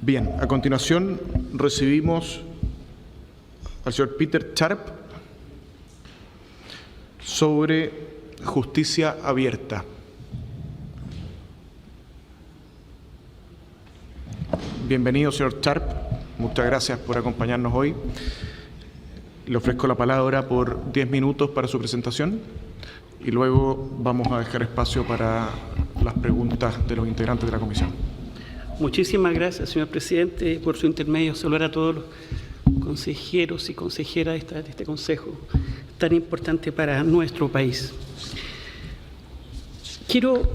Bien, a continuación recibimos al señor Peter Sharp sobre justicia abierta. Bienvenido, señor Sharp. Muchas gracias por acompañarnos hoy. Le ofrezco la palabra por 10 minutos para su presentación y luego vamos a dejar espacio para las preguntas de los integrantes de la comisión. Muchísimas gracias, señor presidente, por su intermedio. Saludar a todos los consejeros y consejeras de este consejo tan importante para nuestro país. Quiero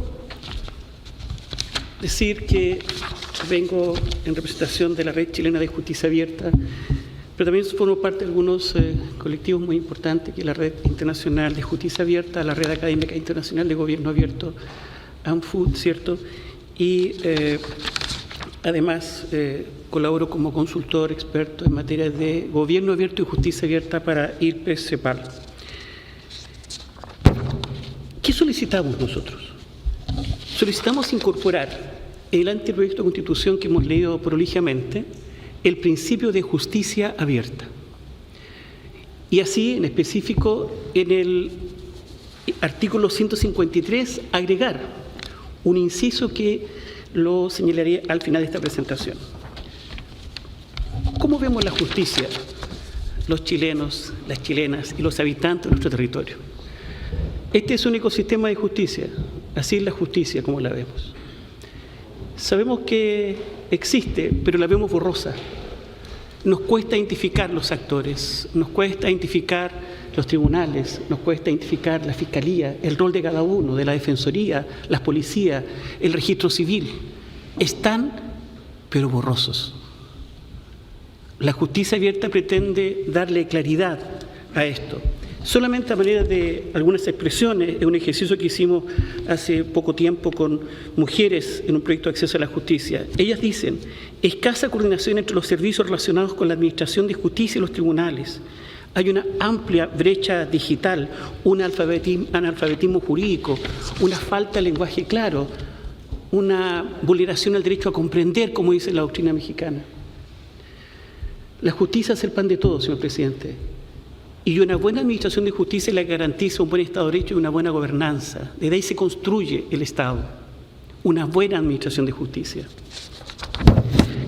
decir que vengo en representación de la Red Chilena de Justicia Abierta, pero también formo parte de algunos colectivos muy importantes, que es la Red Internacional de Justicia Abierta, la Red Académica Internacional de Gobierno Abierto, ANFUD, ¿cierto? Y además colaboro como consultor experto en materia de gobierno abierto y justicia abierta para IRPE-CEPAL. ¿Qué solicitamos nosotros? Solicitamos incorporar en el anteproyecto de Constitución que hemos leído prolijamente el principio de justicia abierta. Y así, en específico, en el artículo 153, agregar un inciso que lo señalaré al final de esta presentación. ¿Cómo vemos la justicia, los chilenos, las chilenas y los habitantes de nuestro territorio? Este es un ecosistema de justicia, así es la justicia como la vemos. Sabemos que existe, pero la vemos borrosa. Nos cuesta identificar los actores, nos cuesta identificar los tribunales, nos cuesta identificar la fiscalía, el rol de cada uno, de la defensoría, las policías, el registro civil. Están, pero borrosos. La justicia abierta pretende darle claridad a esto. Solamente a manera de algunas expresiones, es un ejercicio que hicimos hace poco tiempo con mujeres en un proyecto de acceso a la justicia. Ellas dicen: escasa coordinación entre los servicios relacionados con la administración de justicia y los tribunales. Hay una amplia brecha digital, un analfabetismo jurídico, una falta de lenguaje claro, una vulneración al derecho a comprender, como dice la doctrina mexicana. La justicia es el pan de todos, señor presidente. Y una buena administración de justicia le garantiza un buen Estado de Derecho y una buena gobernanza. Desde ahí se construye el Estado. Una buena administración de justicia.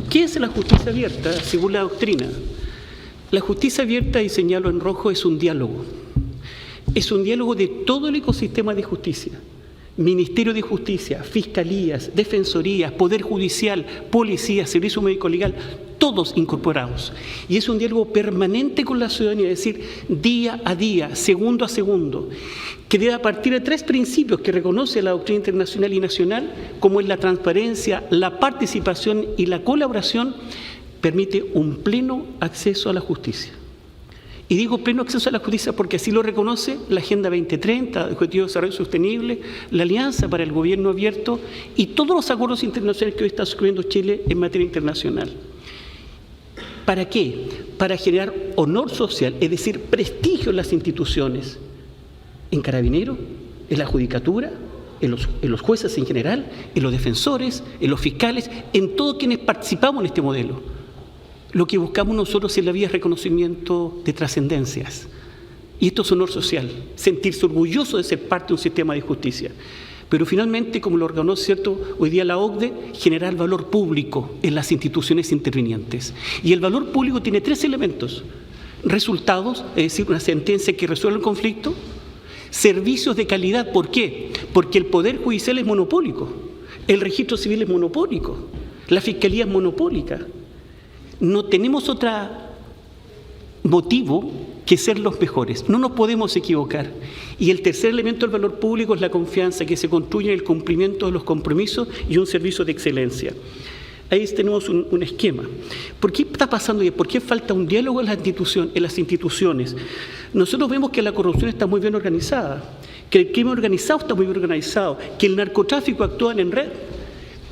¿Qué es la justicia abierta según la doctrina? La justicia abierta, y señalo en rojo, es un diálogo. Es un diálogo de todo el ecosistema de justicia. Ministerio de Justicia, fiscalías, defensorías, Poder Judicial, policía, Servicio Médico Legal, todos incorporados. Y es un diálogo permanente con la ciudadanía, es decir, día a día, segundo a segundo, que debe partir de 3 principios que reconoce la doctrina internacional y nacional, como es la transparencia, la participación y la colaboración, permite un pleno acceso a la justicia. Y digo pleno acceso a la justicia porque así lo reconoce la Agenda 2030, el Objetivo de Desarrollo Sostenible, la Alianza para el Gobierno Abierto y todos los acuerdos internacionales que hoy está suscribiendo Chile en materia internacional. ¿Para qué? Para generar honor social, es decir, prestigio en las instituciones, en Carabineros, en la Judicatura, en los jueces en general, en los defensores, en los fiscales, en todos quienes participamos en este modelo. Lo que buscamos nosotros en la vida es reconocimiento de trascendencias. Y esto es honor social, sentirse orgulloso de ser parte de un sistema de justicia. Pero finalmente, como lo reconoce, ¿cierto?, hoy día la OCDE, generar valor público en las instituciones intervinientes. Y el valor público tiene 3 elementos: resultados, es decir, una sentencia que resuelve el conflicto; servicios de calidad. ¿Por qué? Porque el Poder Judicial es monopólico, el registro civil es monopólico, la fiscalía es monopólica. No tenemos otro motivo que ser los mejores. No nos podemos equivocar. Y el tercer elemento del valor público es la confianza que se construye en el cumplimiento de los compromisos y un servicio de excelencia. Ahí tenemos un esquema. ¿Por qué está pasando y por qué falta un diálogo en las instituciones? Nosotros vemos que la corrupción está muy bien organizada, que el crimen organizado está muy bien organizado, que el narcotráfico actúa en red,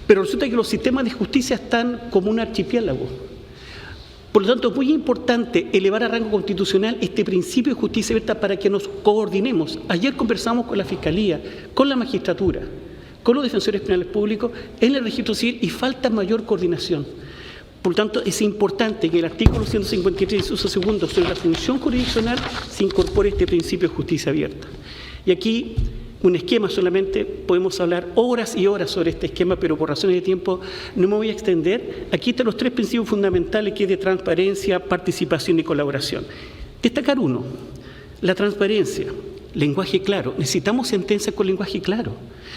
pero resulta que los sistemas de justicia están como un archipiélago. Por lo tanto, es muy importante elevar a rango constitucional este principio de justicia abierta para que nos coordinemos. Ayer conversamos con la Fiscalía, con la magistratura, con los defensores penales públicos en el registro civil y falta mayor coordinación. Por lo tanto, es importante que el artículo 153, uso segundo, sobre la función jurisdiccional, se incorpore este principio de justicia abierta. Y aquí, un esquema solamente, podemos hablar horas y horas sobre este esquema, pero por razones de tiempo no me voy a extender. Aquí están los tres principios fundamentales, que es de transparencia, participación y colaboración. Destacar uno, la transparencia, lenguaje claro. Necesitamos sentencias con lenguaje claro.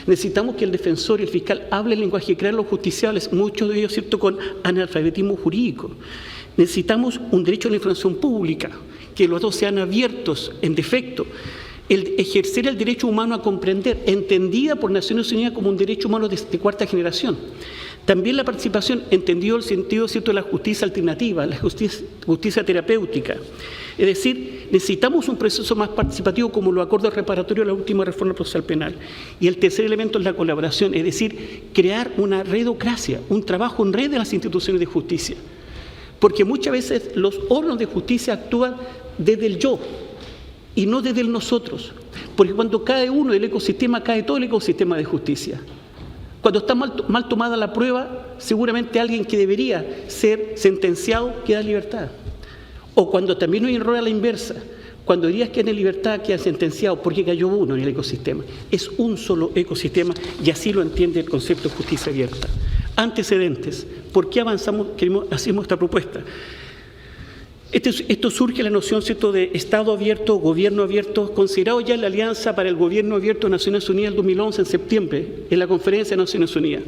Necesitamos que el defensor y el fiscal hablen lenguaje claro a los justiciables, muchos de ellos, ¿cierto?, con analfabetismo jurídico. Necesitamos un derecho a la información pública, que los dos sean abiertos en defecto. El ejercer el derecho humano a comprender, entendida por Naciones Unidas como un derecho humano de cuarta generación. También la participación, entendido el sentido, ¿cierto?, de la justicia alternativa, la justicia terapéutica. Es decir, necesitamos un proceso más participativo, como los acuerdos reparatorios de la última reforma procesal penal. Y el tercer elemento es la colaboración, es decir, crear una redocracia, un trabajo en red de las instituciones de justicia. Porque muchas veces los órganos de justicia actúan desde el yo y no desde el nosotros. Porque cuando cae uno del ecosistema, cae todo el ecosistema de justicia. Cuando está mal tomada la prueba, seguramente alguien que debería ser sentenciado queda en libertad. O cuando también hay un error a la inversa, cuando dirías que en libertad queda sentenciado porque cayó uno en el ecosistema. Es un solo ecosistema y así lo entiende el concepto de justicia abierta. Antecedentes. ¿Por qué hacemos esta propuesta? Esto surge la noción, ¿cierto?, de Estado abierto, gobierno abierto, considerado ya en la Alianza para el Gobierno Abierto de Naciones Unidas el 2011, en septiembre, en la Conferencia de Naciones Unidas.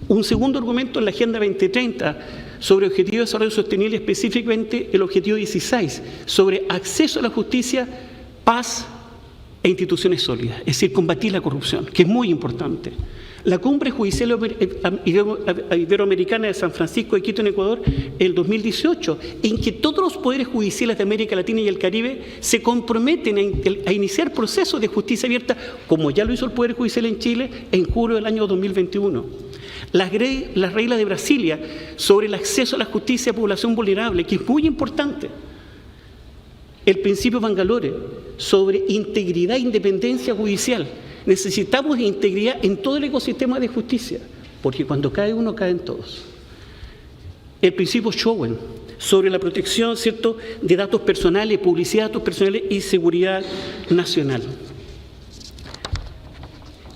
Un segundo argumento en la Agenda 2030 sobre Objetivo de Desarrollo Sostenible, específicamente el Objetivo 16, sobre acceso a la justicia, paz e instituciones sólidas, es decir, combatir la corrupción, que es muy importante. La Cumbre Judicial Iberoamericana de San Francisco de Quito, en Ecuador, el 2018, en que todos los poderes judiciales de América Latina y el Caribe se comprometen a iniciar procesos de justicia abierta, como ya lo hizo el Poder Judicial en Chile en julio del año 2021. Las reglas de Brasilia sobre el acceso a la justicia a población vulnerable, que es muy importante. El principio Bangalore sobre integridad e independencia judicial. Necesitamos integridad en todo el ecosistema de justicia, porque cuando cae uno, caen todos. El principio Schoen sobre la protección, ¿cierto?, de datos personales, publicidad de datos personales y seguridad nacional.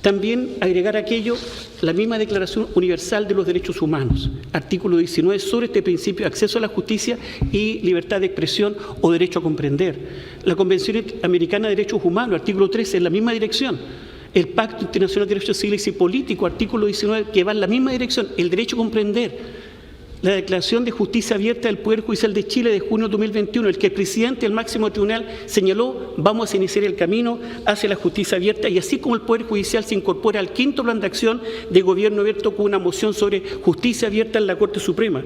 También agregar aquello, la misma Declaración Universal de los Derechos Humanos, artículo 19, sobre este principio de acceso a la justicia y libertad de expresión o derecho a comprender. La Convención Americana de Derechos Humanos, artículo 13, en la misma dirección. El Pacto Internacional de Derechos Civiles y Políticos, artículo 19, que va en la misma dirección, el derecho a comprender. La Declaración de Justicia Abierta del Poder Judicial de Chile de junio de 2021, el que el presidente del máximo tribunal señaló, vamos a iniciar el camino hacia la justicia abierta, y así como el Poder Judicial se incorpora al quinto plan de acción de gobierno abierto con una moción sobre justicia abierta en la Corte Suprema.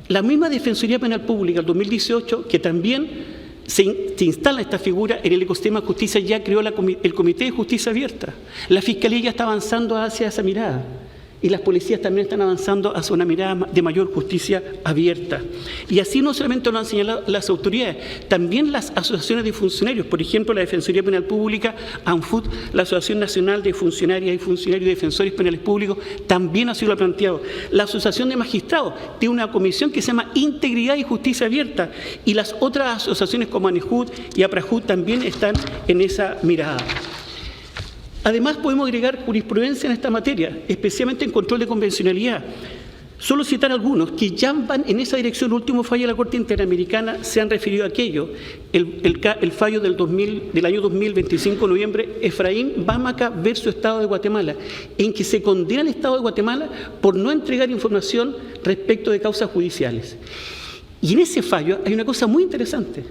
La misma Defensoría Penal Pública, el 2018, que también se instala esta figura en el ecosistema de justicia, ya creó el Comité de Justicia Abierta. La Fiscalía ya está avanzando hacia esa mirada. Y las policías también están avanzando hacia una mirada de mayor justicia abierta. Y así no solamente lo han señalado las autoridades, también las asociaciones de funcionarios, por ejemplo, la Defensoría Penal Pública, ANFUT, la Asociación Nacional de Funcionarias y Funcionarios y Defensores Penales Públicos, también así lo ha planteado. La Asociación de Magistrados tiene una comisión que se llama Integridad y Justicia Abierta, y las otras asociaciones como ANEJUD y APRAJUD también están en esa mirada. Además, podemos agregar jurisprudencia en esta materia, especialmente en control de convencionalidad. Solo citar algunos que ya van en esa dirección. El último fallo de la Corte Interamericana se han referido a aquello. El fallo del año 2025 de noviembre, Efraín Bámaca versus Estado de Guatemala, en que se condena al Estado de Guatemala por no entregar información respecto de causas judiciales. Y en ese fallo hay una cosa muy interesante,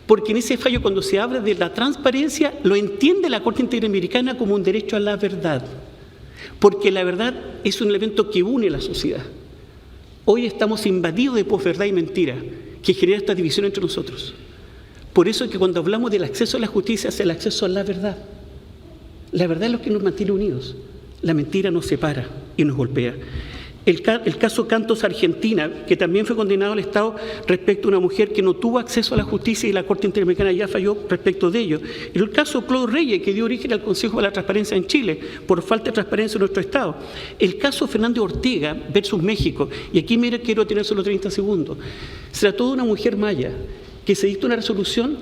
porque en ese fallo, cuando se habla de la transparencia, lo entiende la Corte Interamericana como un derecho a la verdad, porque la verdad es un elemento que une a la sociedad. Hoy estamos invadidos de posverdad y mentira, que genera esta división entre nosotros. Por eso es que cuando hablamos del acceso a la justicia, es el acceso a la verdad. La verdad es lo que nos mantiene unidos. La mentira nos separa y nos golpea. El caso Cantos Argentina, que también fue condenado al Estado respecto a una mujer que no tuvo acceso a la justicia y la Corte Interamericana ya falló respecto de ello. El caso Claude Reyes, que dio origen al Consejo para la Transparencia en Chile por falta de transparencia en nuestro Estado. El caso Fernández Ortega versus México, y aquí mira, quiero tener solo 30 segundos. Se trató de una mujer maya que se dictó una resolución,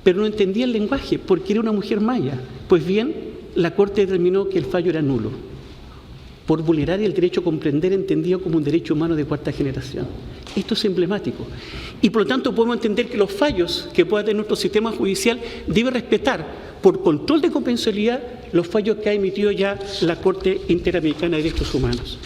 pero no entendía el lenguaje porque era una mujer maya. Pues bien, la Corte determinó que el fallo era nulo, por vulnerar el derecho a comprender entendido como un derecho humano de cuarta generación. Esto es emblemático. Y por lo tanto podemos entender que los fallos que pueda tener nuestro sistema judicial debe respetar, por control de compensalidad, los fallos que ha emitido ya la Corte Interamericana de Derechos Humanos.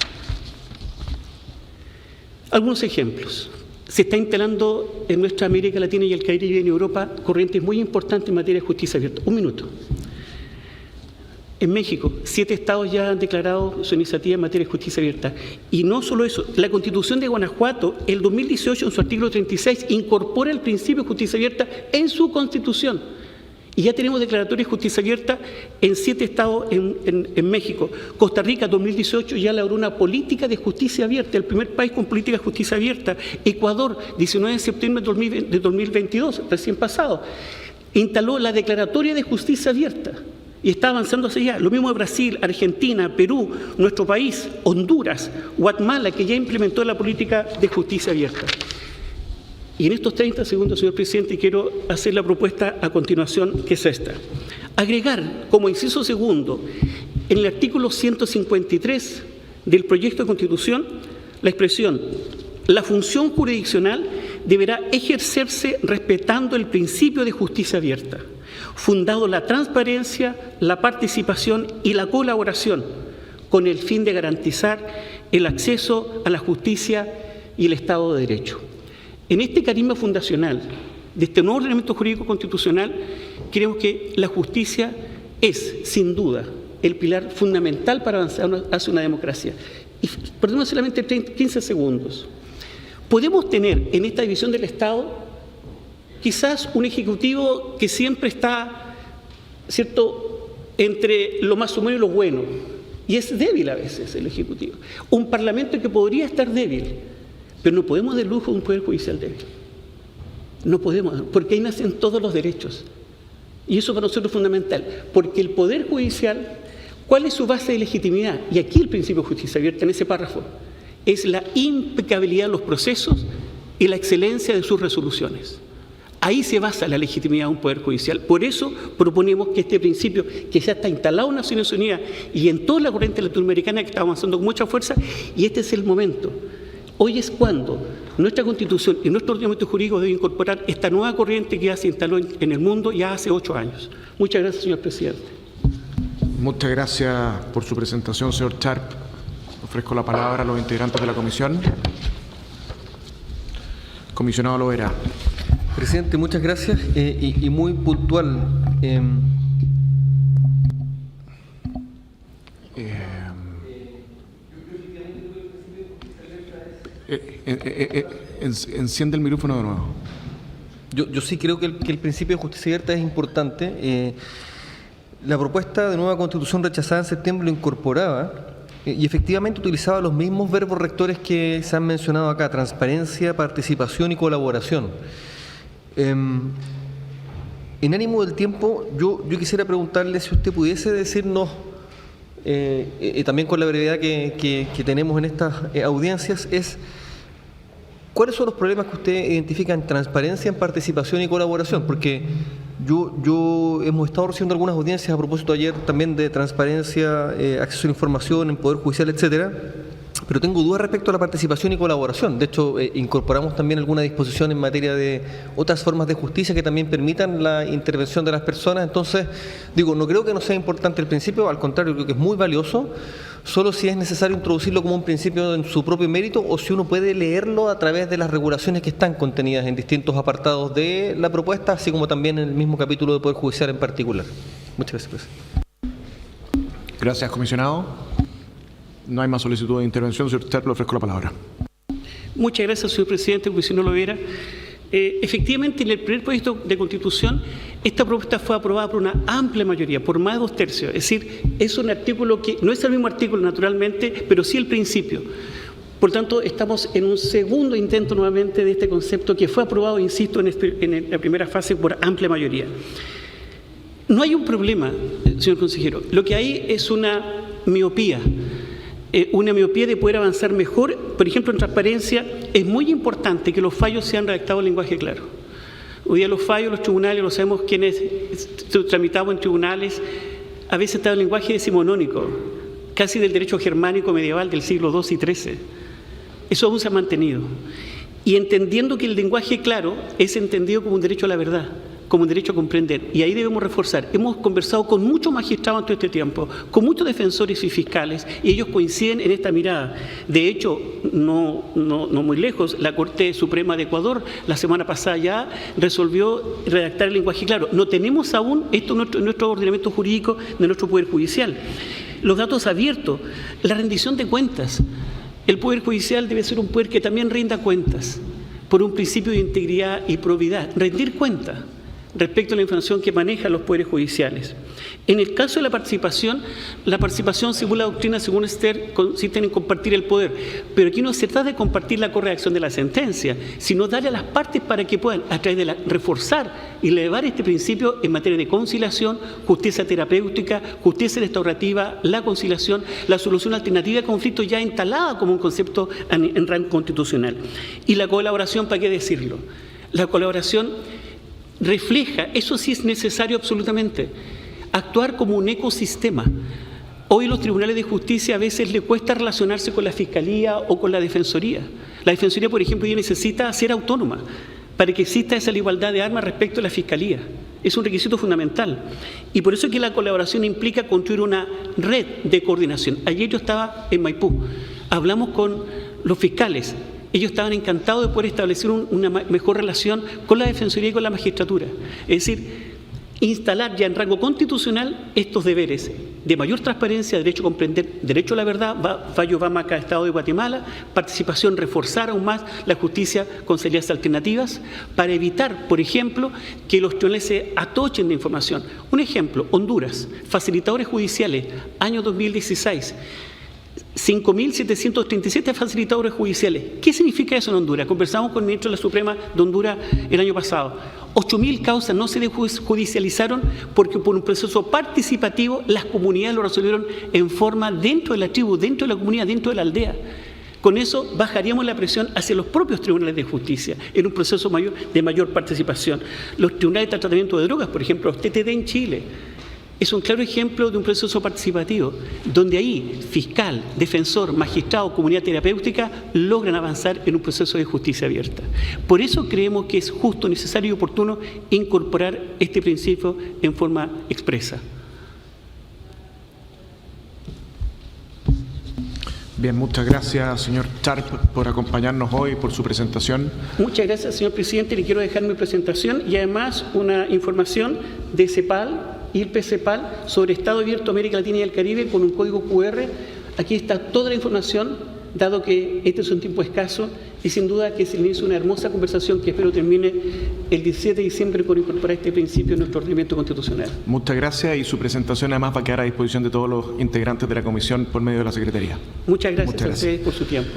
Algunos ejemplos. Se está instalando en nuestra América Latina y el Caribe y en Europa corrientes muy importantes en materia de justicia abierta. Un minuto. En México, 7 estados ya han declarado su iniciativa en materia de justicia abierta. Y no solo eso, la Constitución de Guanajuato, el 2018, en su artículo 36, incorpora el principio de justicia abierta en su Constitución. Y ya tenemos declaratorias de justicia abierta en 7 estados en México. Costa Rica, 2018, ya elaboró una política de justicia abierta, el primer país con política de justicia abierta. Ecuador, 19 de septiembre de 2022, recién pasado, instaló la declaratoria de justicia abierta. Y está avanzando hacia allá. Lo mismo de Brasil, Argentina, Perú, nuestro país, Honduras, Guatemala, que ya implementó la política de justicia abierta. Y en estos 30 segundos, señor presidente, quiero hacer la propuesta a continuación, que es esta. Agregar como inciso segundo, en el artículo 153 del proyecto de Constitución, la expresión: la función jurisdiccional deberá ejercerse respetando el principio de justicia abierta, fundado en la transparencia, la participación y la colaboración, con el fin de garantizar el acceso a la justicia y el Estado de Derecho. En este carisma fundacional de este nuevo ordenamiento jurídico constitucional, creemos que la justicia es, sin duda, el pilar fundamental para avanzar hacia una democracia. Y perdón, solamente 15 segundos. Podemos tener en esta división del Estado quizás un ejecutivo que siempre está, ¿cierto?, entre lo más o menos y lo bueno, y es débil a veces el ejecutivo. Un parlamento que podría estar débil, pero no podemos dar lujo de un poder judicial débil. No podemos, porque ahí nacen todos los derechos. Y eso para nosotros es fundamental, porque el poder judicial, ¿cuál es su base de legitimidad? Y aquí el principio de justicia abierta, en ese párrafo, es la impecabilidad de los procesos y la excelencia de sus resoluciones. Ahí se basa la legitimidad de un poder judicial. Por eso proponemos que este principio, que ya está instalado en Naciones Unidas y en toda la corriente latinoamericana, que está avanzando con mucha fuerza, y este es el momento. Hoy es cuando nuestra Constitución y nuestro ordenamiento jurídico deben incorporar esta nueva corriente que ya se instaló en el mundo ya hace 8 años. Muchas gracias, señor presidente. Muchas gracias por su presentación, señor Sharp. Ofrezco la palabra a los integrantes de la comisión. Comisionado Lovera. Presidente, muchas gracias y muy puntual. Enciende el micrófono de nuevo. Yo sí creo que el principio de justicia abierta es importante. La propuesta de nueva Constitución rechazada en septiembre lo incorporaba y efectivamente utilizaba los mismos verbos rectores que se han mencionado acá: transparencia, participación y colaboración. En ánimo del tiempo, yo quisiera preguntarle si usted pudiese decirnos, también con la brevedad que tenemos en estas audiencias, ¿cuáles son los problemas que usted identifica en transparencia, en participación y colaboración? Porque yo hemos estado recibiendo algunas audiencias a propósito ayer también de transparencia, acceso a la información, en Poder Judicial, etcétera. Pero tengo dudas respecto a la participación y colaboración. De hecho, incorporamos también alguna disposición en materia de otras formas de justicia que también permitan la intervención de las personas. Entonces, digo, no creo que no sea importante el principio, al contrario, creo que es muy valioso, solo si es necesario introducirlo como un principio en su propio mérito o si uno puede leerlo a través de las regulaciones que están contenidas en distintos apartados de la propuesta, así como también en el mismo capítulo de Poder Judicial en particular. Muchas gracias, presidente. Gracias, comisionado. No hay más solicitud de intervención. Señor Sharp, le ofrezco la palabra. Muchas gracias, señor presidente, porque si no lo viera. Efectivamente, en el primer proyecto de Constitución, esta propuesta fue aprobada por una amplia mayoría, por más de 2/3. Es decir, es un artículo que no es el mismo artículo, naturalmente, pero sí el principio. Por tanto, estamos en un segundo intento nuevamente de este concepto que fue aprobado, insisto, en la primera fase por amplia mayoría. No hay un problema, señor consejero. Lo que hay es una miopía de poder avanzar mejor. Por ejemplo, en transparencia es muy importante que los fallos sean redactados en lenguaje claro. Hoy día los fallos, los tribunales, lo sabemos quienes tramitamos en tribunales, a veces está en lenguaje decimonónico, casi del derecho germánico medieval del siglo XII y XIII. Eso aún se ha mantenido. Y entendiendo que el lenguaje claro es entendido como un derecho a la verdad, como un derecho a comprender. Y ahí debemos reforzar. Hemos conversado con muchos magistrados en todo este tiempo, con muchos defensores y fiscales, y ellos coinciden en esta mirada. De hecho, no muy lejos, la Corte Suprema de Ecuador la semana pasada ya resolvió redactar el lenguaje claro. No tenemos aún esto en nuestro ordenamiento jurídico de nuestro Poder Judicial. Los datos abiertos, la rendición de cuentas. El Poder Judicial debe ser un poder que también rinda cuentas por un principio de integridad y probidad. Rendir cuentas respecto a la información que manejan los poderes judiciales. En el caso de la participación según la doctrina, según Esther, consiste en compartir el poder. Pero aquí no se trata de compartir la corredacción de la sentencia, sino darle a las partes para que puedan, a través de reforzar y elevar este principio en materia de conciliación, justicia terapéutica, justicia restaurativa, la conciliación, la solución alternativa de conflictos ya instalada como un concepto en rango constitucional. Y la colaboración, ¿para qué decirlo? La colaboración refleja, eso sí es necesario absolutamente, actuar como un ecosistema. Hoy los tribunales de justicia a veces les cuesta relacionarse con la Fiscalía o con la Defensoría. La Defensoría, por ejemplo, ya necesita ser autónoma para que exista esa igualdad de armas respecto a la Fiscalía. Es un requisito fundamental. Y por eso es que la colaboración implica construir una red de coordinación. Ayer yo estaba en Maipú, hablamos con los fiscales. Ellos estaban encantados de poder establecer una mejor relación con la Defensoría y con la magistratura. Es decir, instalar ya en rango constitucional estos deberes de mayor transparencia, derecho a comprender, derecho a la verdad, fallo Bamaca, Estado de Guatemala, participación, reforzar aún más la justicia con salidas alternativas para evitar, por ejemplo, que los tribunales se atochen de información. Un ejemplo, Honduras, facilitadores judiciales, año 2016. 5.737 facilitadores judiciales. ¿Qué significa eso en Honduras? Conversamos con el ministro de la Suprema de Honduras el año pasado. 8.000 causas no se judicializaron porque por un proceso participativo las comunidades lo resolvieron en forma dentro de la tribu, dentro de la comunidad, dentro de la aldea. Con eso bajaríamos la presión hacia los propios tribunales de justicia en un proceso de mayor participación. Los tribunales de tratamiento de drogas, por ejemplo, los TTD en Chile, es un claro ejemplo de un proceso participativo, donde ahí fiscal, defensor, magistrado, comunidad terapéutica logran avanzar en un proceso de justicia abierta. Por eso creemos que es justo, necesario y oportuno incorporar este principio en forma expresa. Bien, muchas gracias, señor Charp, por acompañarnos hoy, por su presentación. Muchas gracias, señor presidente. Le quiero dejar mi presentación y además una información de CEPAL y el PCEPAL sobre Estado Abierto América Latina y el Caribe con un código QR. Aquí está toda la información, dado que este es un tiempo escaso y sin duda que se inicia una hermosa conversación que espero termine el 17 de diciembre por incorporar este principio en nuestro ordenamiento constitucional. Muchas gracias y su presentación además va a quedar a disposición de todos los integrantes de la comisión por medio de la Secretaría. Muchas gracias a ustedes por su tiempo.